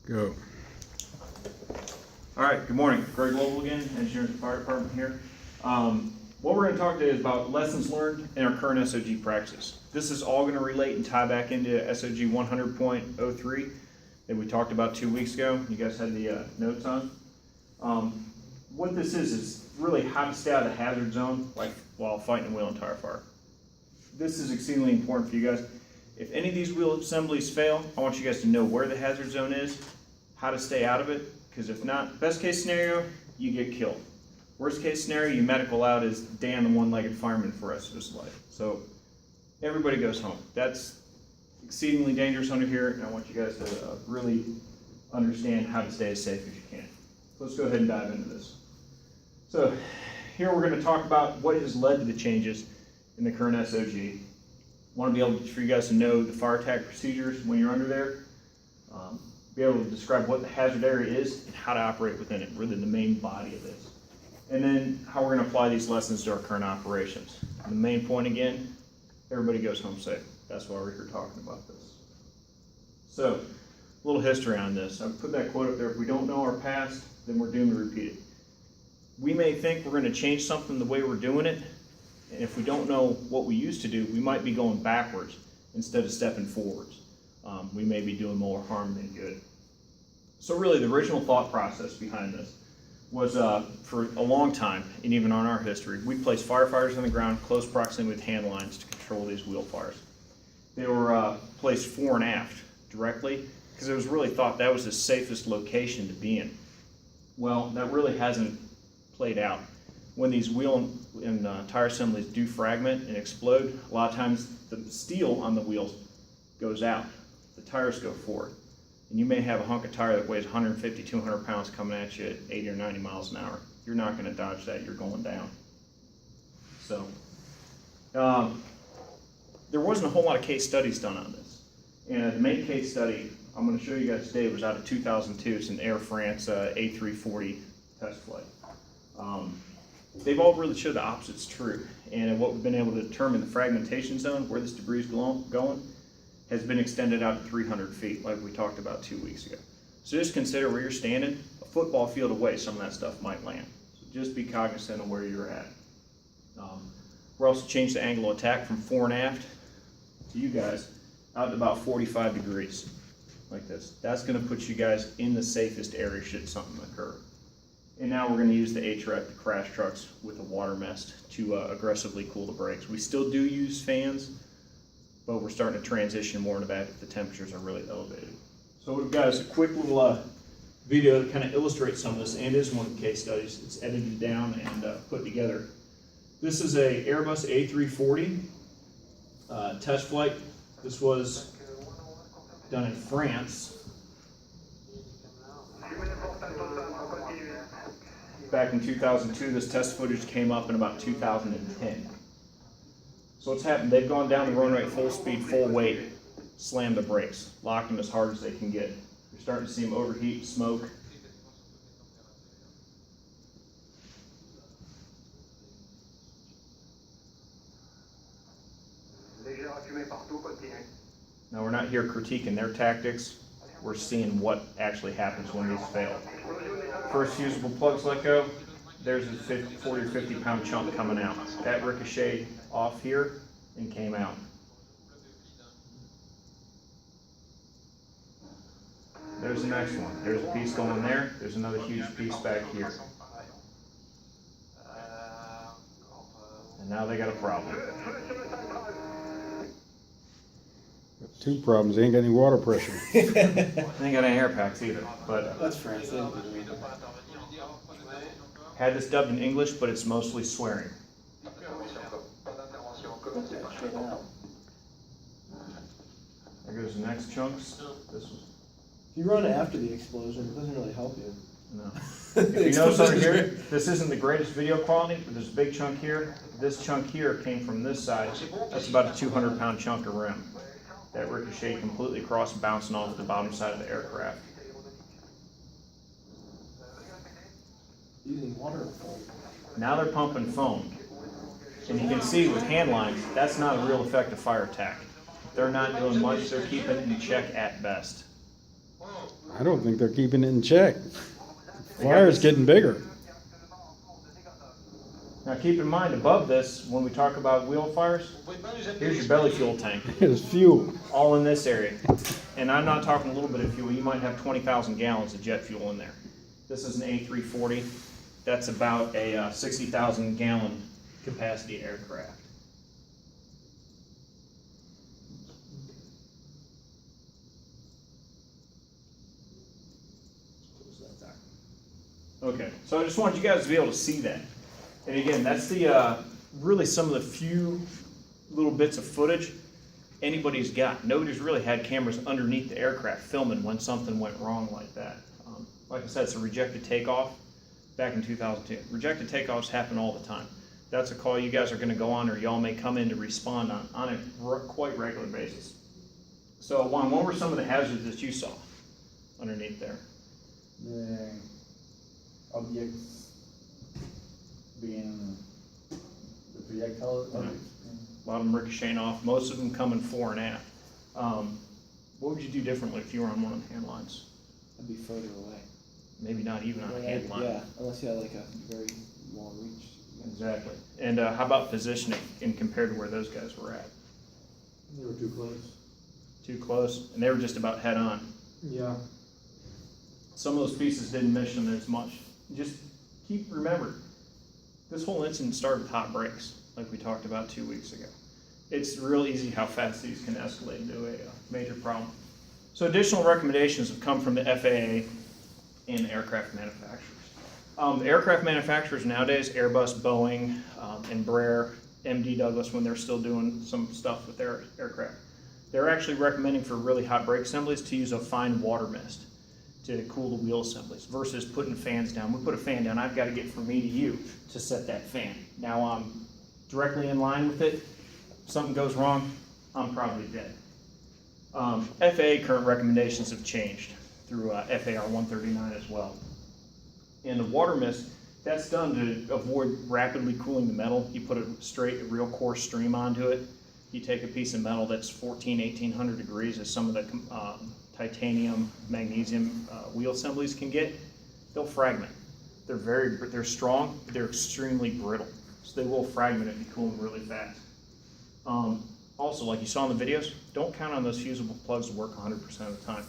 Go. All right, good morning. Greg Loebl again, engineer at the fire department here. What we're going to talk today is about lessons learned in our current SOG practices. This is all going to relate and tie back into SOG 100.03 that we talked about 2 weeks ago. You guys had the notes on. What this is really how to stay out of the hazard zone while fighting a wheel and tire fire. This is exceedingly important for you guys. If any of these wheel assemblies fail, I want you guys to know where the hazard zone is, how to stay out of it, because if not, best case scenario, you get killed. Worst case scenario, you medical out as Dan the one-legged fireman for the rest of his life. So everybody goes home. That's exceedingly dangerous under here, and I want you guys to really understand how to stay as safe as you can. So let's go ahead and dive into this. So here we're going to talk about what has led to the changes in the current SOG. I want to be able for you guys to know the fire attack procedures when you're under there, be able to describe what the hazard area is and how to operate within it, really the main body of this. And then how we're going to apply these lessons to our current operations. And the main point again, everybody goes home safe. That's why we're here talking about this. So, a little history on this. I put that quote up there, if we don't know our past, then we're doomed to repeat it. We may think we're going to change something the way we're doing it, and if we don't know what we used to do, we might be going backwards instead of stepping forwards. We may be doing more harm than good. So really the original thought process behind this was for a long time, and even on our history, we placed firefighters on the ground close proximity with hand lines to control these wheel fires. They were placed fore and aft directly because it was really thought that was the safest location to be in. Well, that really hasn't played out. When these wheel and tire assemblies do fragment and explode, a lot of times the steel on the wheels goes out. The tires go forward. And you may have a hunk of tire that weighs 150, 200 pounds coming at you at 80 or 90 miles an hour. You're not going to dodge that. You're going down. So, there wasn't a whole lot of case studies done on this. And the main case study I'm going to show you guys today was out of 2002. It's an Air France A340 test flight. They've all really showed the opposite's true. And what we've been able to determine, the fragmentation zone, where this debris is going, has been extended out to 300 feet, like we talked about 2 weeks ago. So just consider where you're standing, a football field away, some of that stuff might land. So just be cognizant of where you're at. We're also changed the angle of attack from fore and aft to you guys out to about 45 degrees, like this. That's gonna put you guys in the safest area should something occur. And now we're going to use the HREC, the crash trucks, with a water mist to aggressively cool the brakes. We still do use fans, but we're starting to transition more into that if the temperatures are really elevated. So what we've got is a quick little video to kind of illustrate some of this, and is one of the case studies. It's edited down and put together. This is a Airbus A340 test flight. This was done in France back in 2002. This test footage came up in about 2010. So what's happened, they've gone down the runway at full speed, full weight, slammed the brakes, locked them as hard as they can get. You're starting to see them overheat, smoke. Now we're not here critiquing their tactics, we're seeing what actually happens when these fail. First fusible plugs let go, there's a 40 or 50 pound chunk coming out. That ricocheted off here and came out. There's the next one. There's a piece going there, there's another huge piece back here. And now they got a problem. Two problems. They ain't got any water pressure. They ain't got any air packs either. But That's France. had this dubbed in English, but it's mostly swearing. There goes the next chunks. This was, If you run after the explosion, it doesn't really help you. no. If you notice over here, this isn't the greatest video quality, but there's a big chunk here. This chunk here came from this side. That's about a 200-pound chunk of rim. That ricocheted completely across, bouncing off the bottom side of the aircraft. Using water or foam. Now they're pumping foam. And you can see with hand lines, that's not a real effective fire attack. They're not doing much, they're keeping it in check at best. I don't think they're keeping it in check. Flyer's getting bigger. Now keep in mind, above this, when we talk about wheel fires, here's your belly fuel tank, It's fuel. all in this area. And I'm not talking a little bit of fuel, you might have 20,000 gallons of jet fuel in there. This is an A340, that's about a 60,000 gallon capacity aircraft. Okay, so I just wanted you guys to be able to see that. And again, that's the really some of the few little bits of footage anybody's got. Nobody's really had cameras underneath the aircraft filming when something went wrong like that. Like I said, it's a rejected takeoff back in 2002. Rejected takeoffs happen all the time. That's a call you guys are going to go on, or y'all may come in to respond on a quite regular basis. So Juan, what were some of the hazards that you saw underneath there? The objects being the projectile objects. A lot of them ricocheting off, most of them coming fore and aft. What would you do differently if you were on one of the hand lines? I'd be further away. Maybe not even on a hand line. Yeah, unless you had like a very long reach. Exactly. And how about positioning in compared to where those guys were at? They were too close. Too close, and they were just about head on. Yeah. Some of those pieces didn't miss them as much. Just remember, this whole incident started with hot brakes, like we talked about 2 weeks ago. It's real easy how fast these can escalate into a major problem. So additional recommendations have come from the FAA and aircraft manufacturers. The aircraft manufacturers nowadays, Airbus, Boeing, Embraer, MD Douglas, when they're still doing some stuff with their aircraft, they're actually recommending for really hot brake assemblies to use a fine water mist to cool the wheel assemblies versus putting fans down. We put a fan down, I've got to get from me to you to set that fan. Now I'm directly in line with it. If something goes wrong, I'm probably dead. FAA current recommendations have changed through FAR 139 as well. And the water mist, that's done to avoid rapidly cooling the metal. You put a real coarse stream onto it. You take a piece of metal that's 1800 degrees, as some of the titanium, magnesium wheel assemblies can get. They'll fragment. They're strong, but they're extremely brittle. So they will fragment if you cool them really fast. Also, like you saw in the videos, don't count on those fusible plugs to work 100% of the time.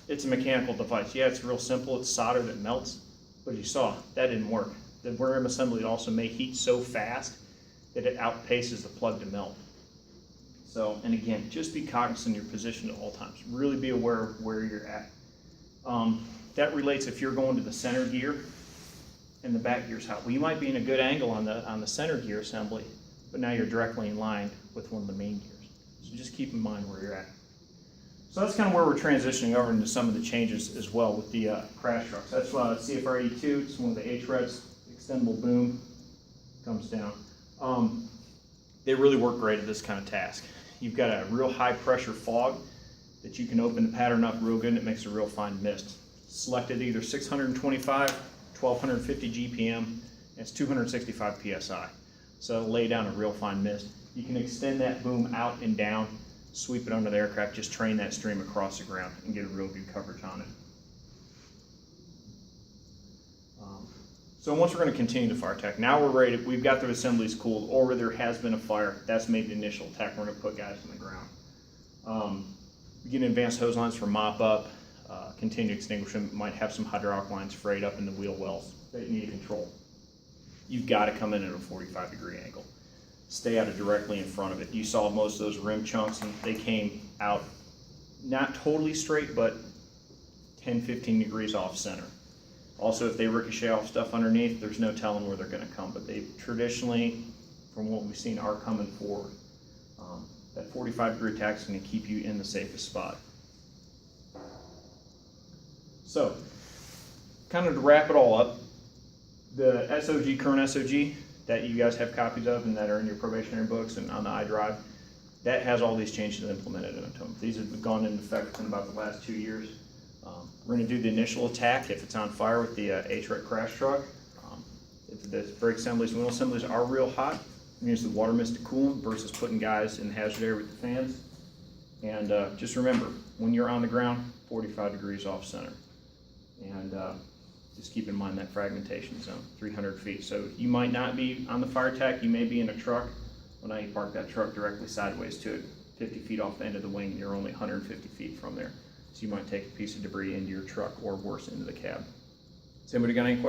It's a mechanical device. Yeah, it's real simple. It's solder that melts, but you saw that didn't work. The rim assembly also may heat so fast that it outpaces the plug to melt. So, and again, just be cognizant of your position at all times. Really be aware of where you're at. That relates if you're going to the center gear and the back gear's hot. Well, you might be in a good angle on the center gear assembly, but now you're directly in line with one of the main gears. So just keep in mind where you're at. So that's kind of where we're transitioning over into some of the changes as well with the crash trucks. That's CFR 82, it's one of the HREDs, extendable boom, comes down. They really work great at this kind of task. You've got a real high pressure fog that you can open the pattern up real good and it makes a real fine mist. Selected either 625, 1250 GPM, and it's 265 PSI. So it'll lay down a real fine mist. You can extend that boom out and down, sweep it under the aircraft, just train that stream across the ground and get a real good coverage on it. So once we're going to continue the fire attack, now we're ready, we've got the assemblies cooled, or there has been a fire, that's made the initial attack, we're going to put guys on the ground. We get advanced hose lines for mop up, continued extinguishment, might have some hydraulic lines frayed up in the wheel wells that you need to control. You've got to come in at a 45-degree angle. Stay out of directly in front of it. You saw most of those rim chunks and they came out not totally straight, but 10-15 degrees off center. Also, if they ricochet off stuff underneath, there's no telling where they're going to come, but they traditionally, from what we've seen, are coming forward. That 45-degree attack is going to keep you in the safest spot. So, kind of to wrap it all up, the SOG, current SOG, that you guys have copies of and that are in your probationary books and on the iDrive, that has all these changes implemented into them. These have gone into effect in about the last 2 years. We're going to do the initial attack if it's on fire with the HRED crash truck. If the brake assemblies and wheel assemblies are real hot, we use the water mist to cool them versus putting guys in the hazard area with the fans. And just remember, when you're on the ground, 45 degrees off center. And just keep in mind that fragmentation zone, 300 feet. So you might not be on the fire tack, you may be in a truck. Well, now you park that truck directly sideways to it, 50 feet off the end of the wing, and you're only 150 feet from there. So you might take a piece of debris into your truck or worse, into the cab. Has anybody got any questions?